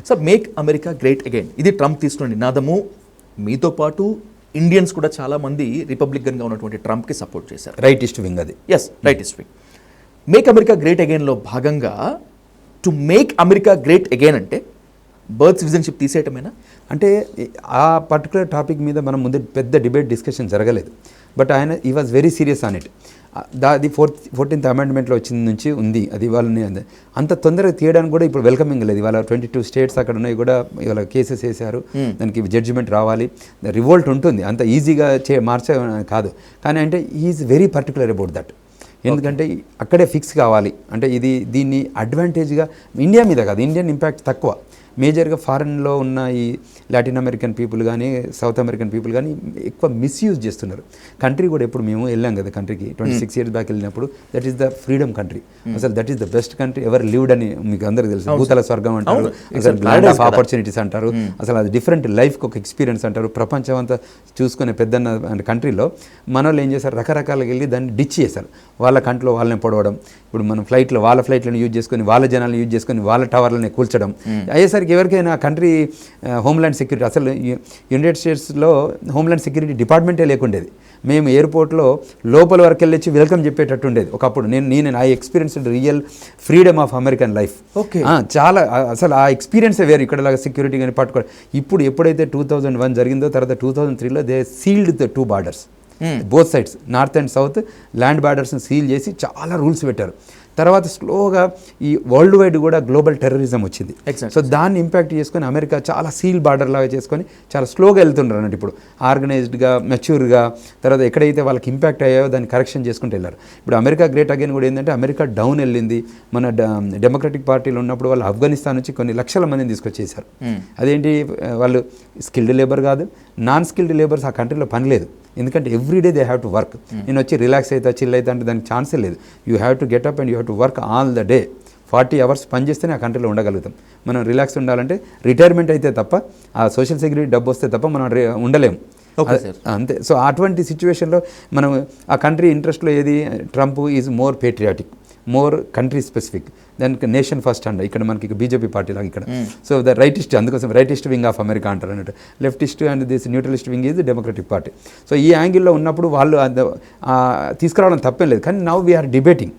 Sir make America great again ఇది Trump తీసుకున్న నినాదము. మీతో పాటు ఇండియన్స్ కూడా చాలామంది రిపబ్లికన్గా ఉన్నటువంటి ట్రంప్కి సపోర్ట్ చేశారు. రైటిస్ట్ వింగ్ అది. Yes, rightist wing. Make America great అగైన్లో భాగంగా to make America great again అంటే బర్త్ సిటిజన్షిప్ తీసేయటమేనా? అంటే ఆ పర్టికులర్ టాపిక్ మీద మనం ముందు పెద్ద డిబేట్ డిస్కషన్ జరగలేదు. బట్ ఆయన ఈ was very serious on it. అది 14th అమెండ్మెంట్లో వచ్చిన నుంచి ఉంది. అది వాళ్ళని అంత తొందరగా తీయడానికి కూడా ఇప్పుడు వెల్కమింగ్ లేదు. ఇవాళ 22 స్టేట్స్ అక్కడ ఉన్నాయి కూడా ఇవాళ కేసెస్ వేశారు. దానికి జడ్జిమెంట్ రావాలి, రివోల్ట్ ఉంటుంది. అంత ఈజీగా మార్చే కాదు. కానీ అంటే is very particular about that. ఎందుకంటే అక్కడే ఫిక్స్ కావాలి. అంటే దీన్ని అడ్వాంటేజ్గా ఇండియా మీద కాదు, ఇండియన్ ఇంపాక్ట్ తక్కువ. మేజర్గా ఫారెన్లో ఉన్న ఈ లాటిన్ అమెరికన్ పీపుల్ కానీ సౌత్ అమెరికన్ పీపుల్ కానీ ఎక్కువ మిస్యూజ్ చేస్తున్నారు. కంట్రీ కూడా ఎప్పుడు మేము వెళ్ళాం కదా కంట్రీకి 26 years బ్యాక్ వెళ్ళినప్పుడు, that is the freedom country. అసలు that is the best country ever lived అని మీకు అందరికీ తెలుసు. భూతల స్వర్గం అంటారు, అసలు ల్యాండ్ ఆఫ్ ఆపర్చునిటీస్ అంటారు. అసలు అది డిఫరెంట్ లైఫ్కి ఒక ఎక్స్పీరియన్స్ అంటారు. ప్రపంచం అంతా చూసుకునే పెద్దన్న కంట్రీలో మన వాళ్ళు ఏం చేశారు, రకరకాలుగా వెళ్ళి దాన్ని డిచ్ చేశారు. వాళ్ళ కంట్లో వాళ్ళని పొడవడం. ఇప్పుడు మనం ఫ్లైట్లో వాళ్ళ ఫ్లైట్లను యూజ్ చేసుకొని వాళ్ళ జనాలను యూజ్ చేసుకొని వాళ్ళ టవర్లని కూల్చడం అయ్యేసరికి ఎవరికైనా కంట్రీ హోమ్ల్యాండ్ సెక్యూరిటీ, అసలు యునైటెడ్ స్టేట్స్లో హోమ్ల్యాండ్ సెక్యూరిటీ డిపార్ట్మెంటే లేకుండేది. మేము ఎయిర్పోర్ట్లో లోపల వరకు వెళ్ళొచ్చి వెల్కమ్ చెప్పేటట్టు ఉండేది ఒకప్పుడు. నేను I experience real freedom of American life. Okay, చాలా అసలు ఆ ఎక్స్పీరియన్సే వేరు. ఇక్కడలాగా సెక్యూరిటీ కానీ పట్టుకోవడం. ఇప్పుడు ఎప్పుడైతే 2001 జరిగిందో, తర్వాత 2003లో they sealed the 2 borders, both sides, north and south land బార్డర్స్ని సీల్ చేసి చాలా రూల్స్ పెట్టారు. తర్వాత స్లోగా ఈ వరల్డ్ వైడ్ కూడా గ్లోబల్ టెర్రరిజం వచ్చింది. సో దాన్ని ఇంపాక్ట్ చేసుకొని అమెరికా చాలా సీల్ బార్డర్ లాగా చేసుకొని చాలా స్లోగా వెళ్తున్నారు అన్నట్టు. ఇప్పుడు ఆర్గనైజ్డ్గా, మెచ్యూర్గా, తర్వాత ఎక్కడైతే వాళ్ళకి ఇంపాక్ట్ అయ్యాయో దాన్ని కరెక్షన్ చేసుకుంటూ వెళ్ళారు. ఇప్పుడు అమెరికా గ్రేట్ అగైన్ కూడా ఏంటంటే అమెరికా డౌన్ వెళ్ళింది. మన డెమోక్రటిక్ పార్టీలో ఉన్నప్పుడు వాళ్ళు ఆఫ్ఘనిస్తాన్ నుంచి కొన్ని లక్షల మందిని తీసుకొచ్చేసారు. అదేంటి, వాళ్ళు స్కిల్డ్ లేబర్ కాదు, నాన్ స్కిల్డ్ లేబర్స్ ఆ కంట్రీలో పని లేదు. ఎందుకంటే everyday they have to work. నేను వచ్చి రిలాక్స్ అవుతా, చిల్ అవుతా అంటే దానికి ఛాన్సే లేదు. You have to get up and you have to work all the day. 40 hours పని చేస్తేనే ఆ కంట్రీలో ఉండగలుగుతాం. మనం రిలాక్స్ ఉండాలంటే రిటైర్మెంట్ అయితే తప్ప, ఆ సోషల్ సెక్యూరిటీ డబ్బు వస్తే తప్ప మనం ఉండలేము. అంతే. సో అటువంటి సిచ్యువేషన్లో మనం ఆ కంట్రీ ఇంట్రెస్ట్లో ఏది, Trump is more patriotic, more country specific, దానికి నేషన్ ఫస్ట్ అండి. ఇక్కడ మనకి బీజేపీ పార్టీ లాగా ఇక్కడ. సో ద రైటిస్ట్, అందుకోసం రైటిస్ట్ వింగ్ ఆఫ్ అమెరికా అంటారు అన్నట్టు. Leftist and this neutralist wing is democratic party. So ఈ యాంగిల్లో ఉన్నప్పుడు వాళ్ళు తీసుకురావడం తప్పేం లేదు. కానీ నౌ వీఆర్ డిబేటింగ్